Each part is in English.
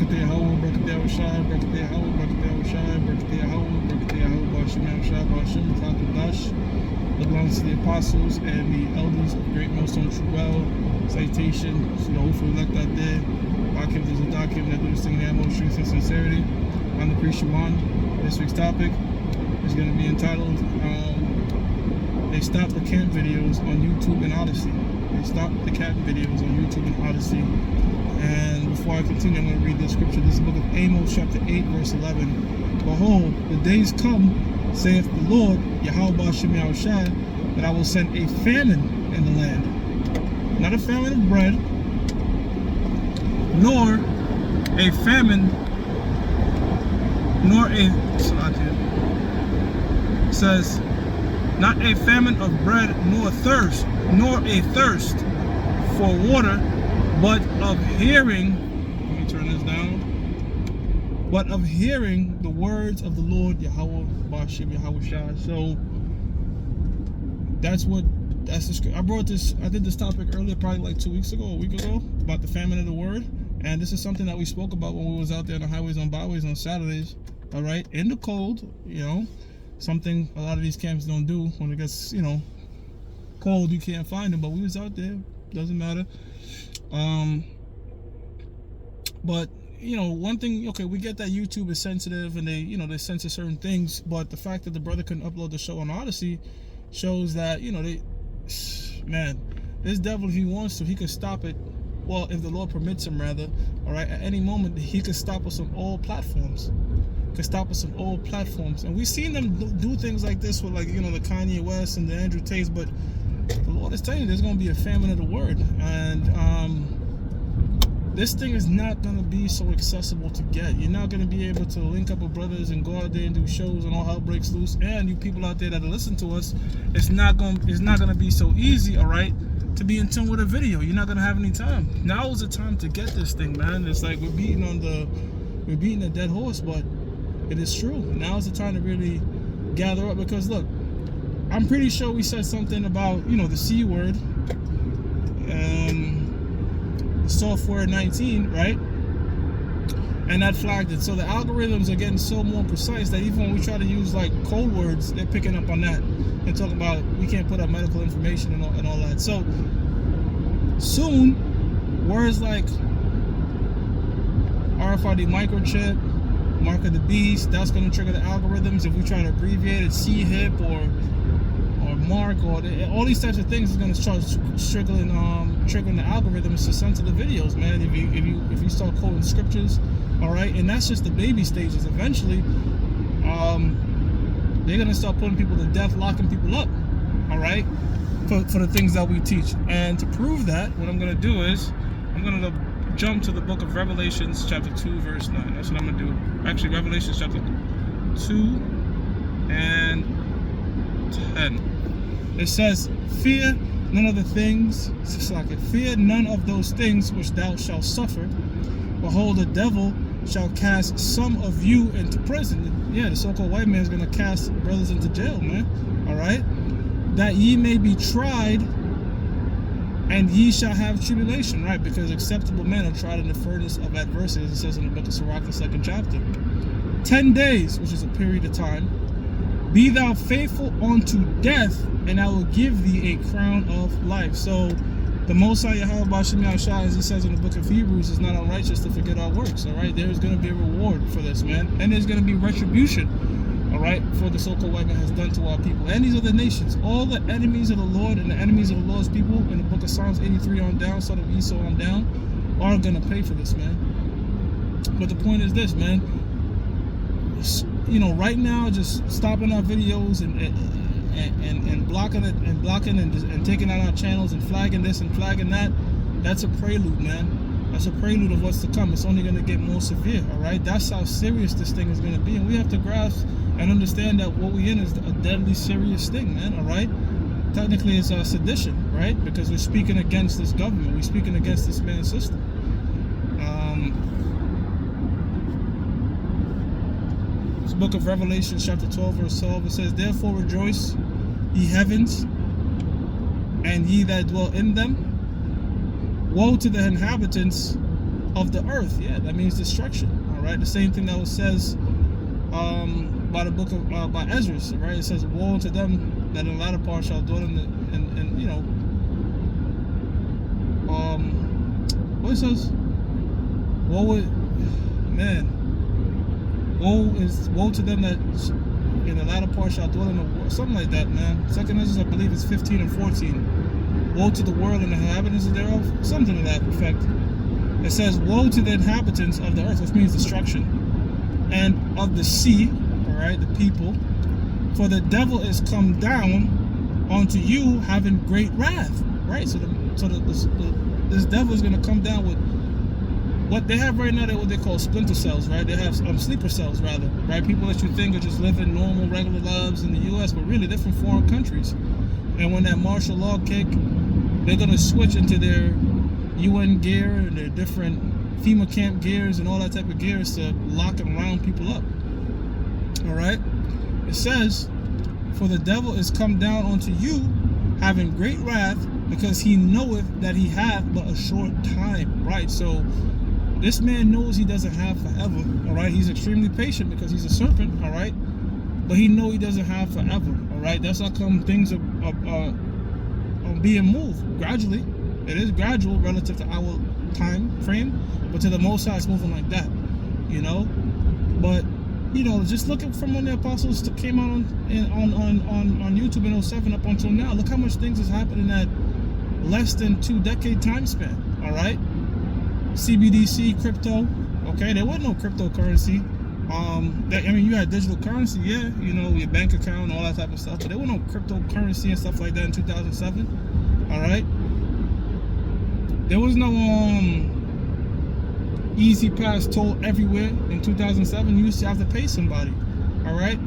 Barakateh Yahweh, Barakateh Yahushai, Barakateh Yahweh, Barakateh Yahushai, Barakateh Yahweh, Barakateh Yahweh, Ba'ashem Yahushai, Ba'ashem Chakadash. Belongs to the apostles and the elders of Great Millstone True Well. Citation to the hopeful elect out there. Akim to Zadakim that do this thing in the utmost truth and sincerity. I'm the priest Shaman. This week's topic is going to be entitled They Stopped the Camp Videos on YouTube and Odyssey. They stopped the camp videos on YouTube and Odyssey. And before I continue, I'm going to read the scripture. This is the book of Amos, chapter 8, verse 11. Behold, the days come, saith the Lord, Yahweh Ba'ashem Yahushai, that I will send a famine in the land. Not a famine of bread, nor a famine, nor a, it says, not a famine of bread, nor a thirst for water, but of hearing, let me turn this down, but of hearing the words of the Lord, Yahweh Ba'ashem Yahushai. So that's the script. I did this topic earlier, probably like 2 weeks ago, a week ago, about the famine of the word. And this is something that we spoke about when we was out there on the highways and byways on Saturdays, all right, in the cold, something a lot of these camps don't do. When it gets, cold, you can't find them, but we was out there, doesn't matter. But one thing, okay, we get that YouTube is sensitive and they censor certain things, but the fact that the brother couldn't upload the show on Odyssey shows that, man, this devil, if he wants to, he could stop it. Well, if the Lord permits him, rather, all right, at any moment, he could stop us on all platforms. And we've seen them do things like this with, like, the Kanye West and the Andrew Tates, but the Lord is telling you there's going to be a famine of the word. And this thing is not going to be so accessible to get. You're not going to be able to link up with brothers and go out there and do shows and all hell breaks loose. And you people out there that are listening to us, it's not going to be so easy, all right, to be in tune with a video. You're not going to have any time. Now is the time to get this thing, man. It's like we're beating a dead horse, but it is true. Now is the time to really gather up, because look, I'm pretty sure we said something about, the C word, software 19, right? And that flagged it. So the algorithms are getting so more precise that even when we try to use like code words, they're picking up on that and talking about we can't put up medical information and all that. So soon, words like RFID microchip, mark of the beast, that's going to trigger the algorithms. If we try to abbreviate it, C-HIP or mark or all these types of things is going to start triggering the algorithms to send to the videos, man. If you start quoting scriptures, all right, and that's just the baby stages. Eventually, they're going to start putting people to death, locking people up, all right, for the things that we teach. And to prove that, what I'm going to do is I'm going to jump to the book of Revelations, chapter 2, verse 9. That's what I'm going to do. Actually, Revelations chapter 2 and 10. It says, fear none of the things, fear none of those things which thou shalt suffer. Behold, the devil shall cast some of you into prison. Yeah, the so-called white man is going to cast brothers into jail, man. All right? That ye may be tried, and ye shall have tribulation, right? Because acceptable men are tried in the furnace of adversity, as it says in the book of Sirach, the 2nd chapter. 10 days, which is a period of time. Be thou faithful unto death, and I will give thee a crown of life. So the Most High Yahweh Ba'ashem Yahushai, as he says in the book of Hebrews, is not unrighteous to forget our works, all right? There is going to be a reward for this, man. And there's going to be retribution, all right, for the so-called white man has done to our people. And these other nations, all the enemies of the Lord and the enemies of the Lord's people in the book of Psalms 83 on down, son of Esau on down, are going to pay for this, man. But the point is this, man. Right now, just stopping our videos and blocking it and taking out our channels and flagging this and flagging that, that's a prelude, man. That's a prelude of what's to come. It's only going to get more severe, all right? That's how serious this thing is going to be. And we have to grasp and understand that what we're in is a deadly serious thing, man, all right? Technically, it's sedition, right? Because we're speaking against this government. We're speaking against this man's system. Book of Revelation chapter 12 verse 12, it says, therefore rejoice, ye heavens, and ye that dwell in them. Woe to the inhabitants of the earth. Yeah, that means destruction. All right, the same thing that was says by the book of by Ezra, right? It says, "Woe to them that in the latter part shall dwell in you know, what it says, woe to them that in the latter part shall dwell in the world," something like that, man. Second Ezra, I believe, is 15 and 14. Woe to the world and the inhabitants thereof, something to that effect. It says, "Woe to the inhabitants of the earth," which means destruction, "and of the sea," all right, the people, "for the devil is come down unto you, having great wrath." Right. So this devil is going to come down with what they have right now. What they call splinter cells, right? They have sleeper cells, rather, right? People that you think are just living normal, regular lives in the U.S., but really they're from foreign countries. And when that martial law kick, they're going to switch into their UN gear and their different FEMA camp gears and all that type of gears to lock and round people up. All right. It says, "For the devil is come down unto you, having great wrath, because he knoweth that he hath but a short time." Right. So this man knows he doesn't have forever. All right. He's extremely patient because he's a serpent. All right. But he knows he doesn't have forever. All right. That's how come things are being moved gradually. It is gradual relative to our time frame, but to the Most High, it's moving like that, you know. But you know, just looking from when the apostles came out on YouTube in 07 up until now, look how much things has happened in that less than 2-decade time span. All right, CBDC, crypto. Okay, there was no cryptocurrency. I mean, you had digital currency, yeah, you know, your bank account, all that type of stuff, but there was no cryptocurrency and stuff like that in 2007. All right. There was no easy pass toll everywhere in 2007. You used to have to pay somebody. All right.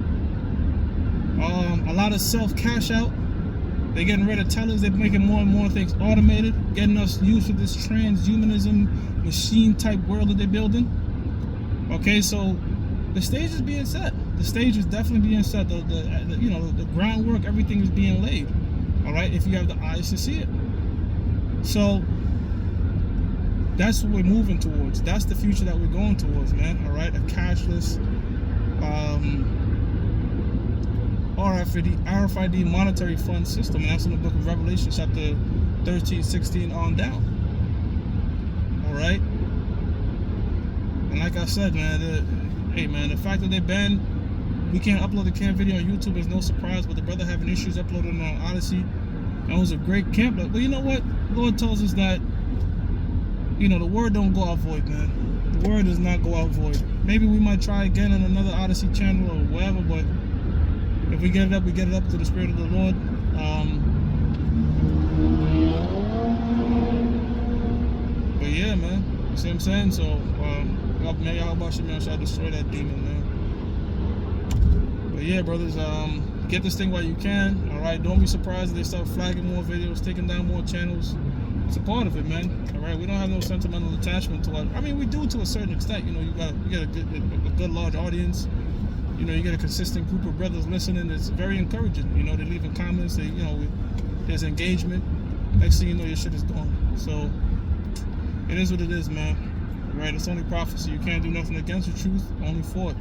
A lot of self cash out. They're getting rid of tellers. They're making more and more things automated, getting us used to this transhumanism machine type world that they're building. Okay, so the stage is being set. The stage is definitely being set. The groundwork, everything is being laid. All right, if you have the eyes to see it. So that's what we're moving towards. That's the future that we're going towards, man. All right, a cashless, RFID monetary fund system, and that's in the book of Revelation, chapter 13, 16 on down. All right, and like I said, man, the fact that they banned, we can't upload the camp video on YouTube is no surprise. But the brother having issues uploading on Odyssey, that was a great camp. But you know what? The Lord tells us that, you know, the word don't go out void, man. The word does not go out void. Maybe we might try again on another Odyssey channel or whatever, but if we get it up, we get it up to the Spirit of the Lord. But yeah, man, you see what I'm saying? So, may y'all shall destroy that demon, man. But yeah, brothers, get this thing while you can. All right, don't be surprised if they start flagging more videos, taking down more channels. It's a part of it, man. All right, we don't have no sentimental attachment to it. I mean, we do to a certain extent. You know, you get a good large audience. You know, you get a consistent group of brothers listening. It's very encouraging. You know, they're leaving comments. There's engagement. Next thing you know, your shit is gone. So it is what it is, man. All right, it's only prophecy. You can't do nothing against the truth, only for it.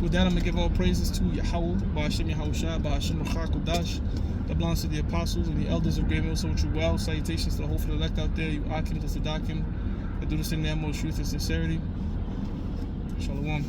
With that, I'm gonna give all praises to Yahweh, Ba'ashem Yahushua, Ba'ashem Ruchakudash. That belongs to the apostles and the elders of Great Mill, so with you well. Salutations to the hopeful elect out there, you Akim, to Sadakim, that do this thing in the most truth and sincerity. Shalom.